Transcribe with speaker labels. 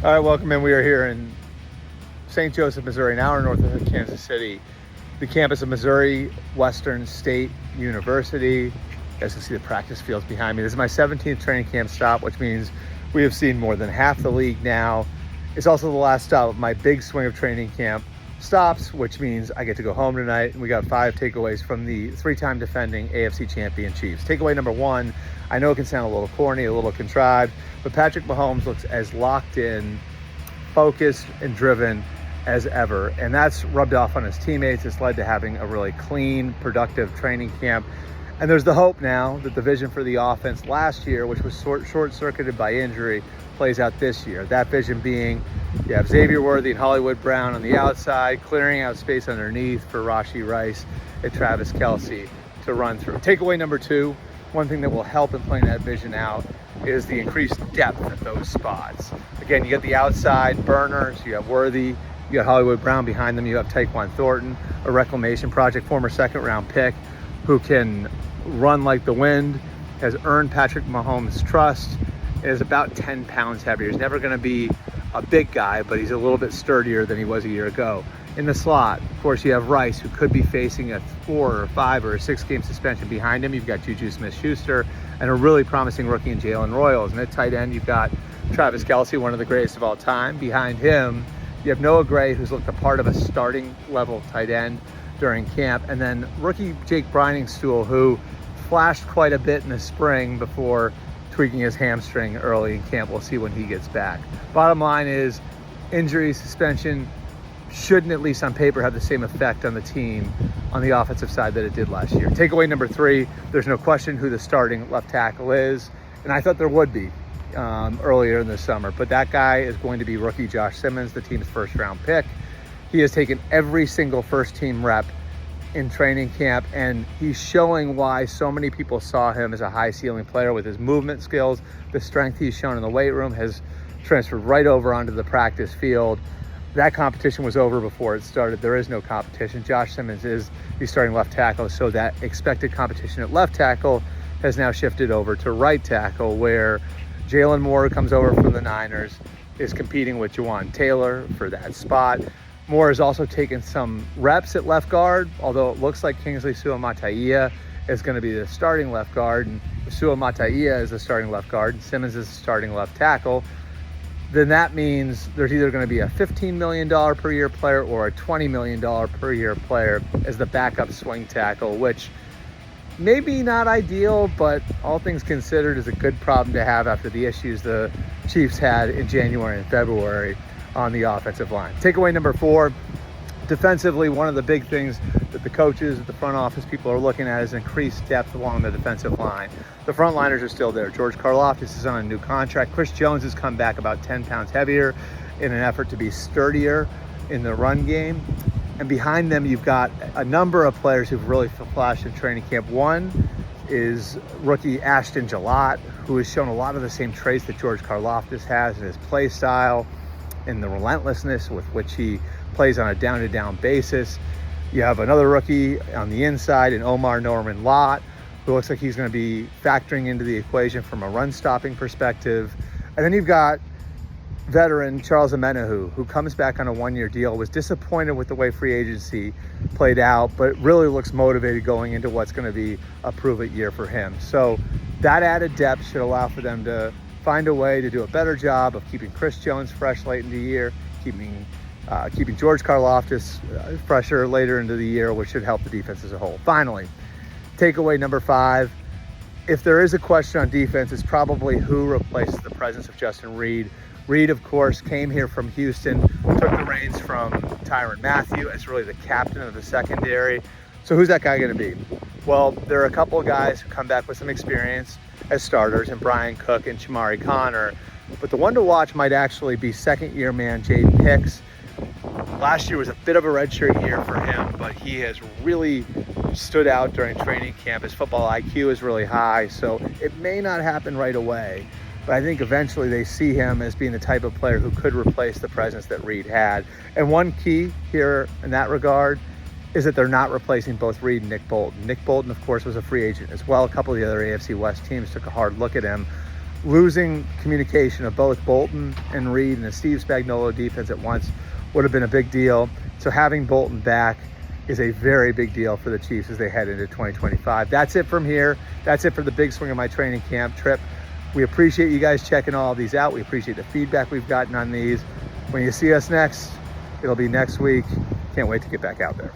Speaker 1: All right, welcome in. We are here in St. Joseph, Missouri, an hour north of Kansas City, the campus of Missouri Western State University. You guys can see the practice fields behind me. This is my 17th training camp stop, which means we have seen more than half the league now. It's also the last stop of my big swing of training camp stops, which means I get to go home tonight. And we got 5 takeaways from the 3-time defending AFC champion Chiefs. Takeaway number 1, I know it can sound a little corny, a little contrived, but Patrick Mahomes looks as locked in, focused, and driven as ever. And that's rubbed off on his teammates. It's led to having a really clean, productive training camp. And there's the hope now that the vision for the offense last year, which was short-circuited by injury, plays out this year. That vision being you have Xavier Worthy and Hollywood Brown on the outside, clearing out space underneath for Rashee Rice and Travis Kelce to run through. Takeaway number 2, one thing that will help in playing that vision out is the increased depth at those spots. Again, you get the outside burners, you have Worthy, you got Hollywood Brown behind them, you have Tyquan Thornton, a reclamation project, former 2nd-round pick, who can run like the wind, has earned Patrick Mahomes' trust, and is about 10 pounds heavier. He's never going to be a big guy, but he's a little bit sturdier than he was a year ago. In the slot, of course, you have Rice, who could be facing a 4 or 5 or a 6-game suspension. Behind him, you've got Juju Smith-Schuster and a really promising rookie in Jalen Royals. And at tight end, you've got Travis Kelce, one of the greatest of all time. Behind him, you have Noah Gray, who's looked a part of a starting level tight end during camp. And then rookie Jake Briningstool, who flashed quite a bit in the spring before tweaking his hamstring early in camp. We'll see when he gets back. Bottom line is injury, suspension shouldn't, at least on paper, have the same effect on the team on the offensive side that it did last year. Takeaway number 3, there's no question who the starting left tackle is. And I thought there would be earlier in the summer, but that guy is going to be rookie Josh Simmons, the team's 1st-round pick. He has taken every single first-team rep in training camp, and he's showing why so many people saw him as a high-ceiling player with his movement skills. The strength he's shown in the weight room has transferred right over onto the practice field. That competition was over before it started. There is no competition. Josh Simmons is the starting left tackle, so that expected competition at left tackle has now shifted over to right tackle, where Jalen Moore comes over from the Niners, is competing with Jawan Taylor for that spot. Moore has also taken some reps at left guard, although it looks like Kingsley Suamataia is going to be the starting left guard, and if Suamataia is the starting left guard and Simmons is the starting left tackle, then that means there's either going to be a $15 million per year player or a $20 million per year player as the backup swing tackle, which maybe not ideal, but all things considered is a good problem to have after the issues the Chiefs had in January and February on the offensive line. Takeaway number 4, defensively, one of the big things that the coaches, the front office people are looking at is increased depth along the defensive line. The front liners are still there. George Karlaftis is on a new contract. Chris Jones has come back about 10 pounds heavier in an effort to be sturdier in the run game. And behind them, you've got a number of players who've really flashed in training camp. One is rookie Ashton Gillott, who has shown a lot of the same traits that George Karlaftis has in his play style and the relentlessness with which he plays on a down-to-down basis. You have another rookie on the inside in Omar Norman Lott, who looks like he's going to be factoring into the equation from a run-stopping perspective. And then you've got veteran Charles Omenihu, who comes back on a 1-year deal, was disappointed with the way free agency played out, but really looks motivated going into what's going to be a prove-it year for him. So that added depth should allow for them to find a way to do a better job of keeping Chris Jones fresh late in the year, keeping George Karlaftis fresher later into the year, which should help the defense as a whole. Finally, takeaway number 5, if there is a question on defense, it's probably who replaces the presence of Justin Reid. Reid, of course, came here from Houston, took the reins from Tyrann Mathieu as really the captain of the secondary. So who's that guy going to be? Well, there are a couple of guys who come back with some experience as starters, and Brian Cook and Shamari Connor. But the one to watch might actually be second-year man Jaden Hicks. Last year was a bit of a redshirt year for him, but he has really stood out during training camp. His football IQ is really high, so it may not happen right away. But I think eventually they see him as being the type of player who could replace the presence that Reid had. And one key here in that regard is that they're not replacing both Reid and Nick Bolton. Nick Bolton, of course, was a free agent as well. A couple of the other AFC West teams took a hard look at him. losing communication of both Bolton and Reed and the Steve Spagnuolo defense at once would have been a big deal. So having Bolton back is a very big deal for the Chiefs as they head into 2025. That's it from here. That's it for the big swing of my training camp trip. We appreciate you guys checking all of these out. We appreciate the feedback we've gotten on these. When you see us next, it'll be next week. Can't wait to get back out there.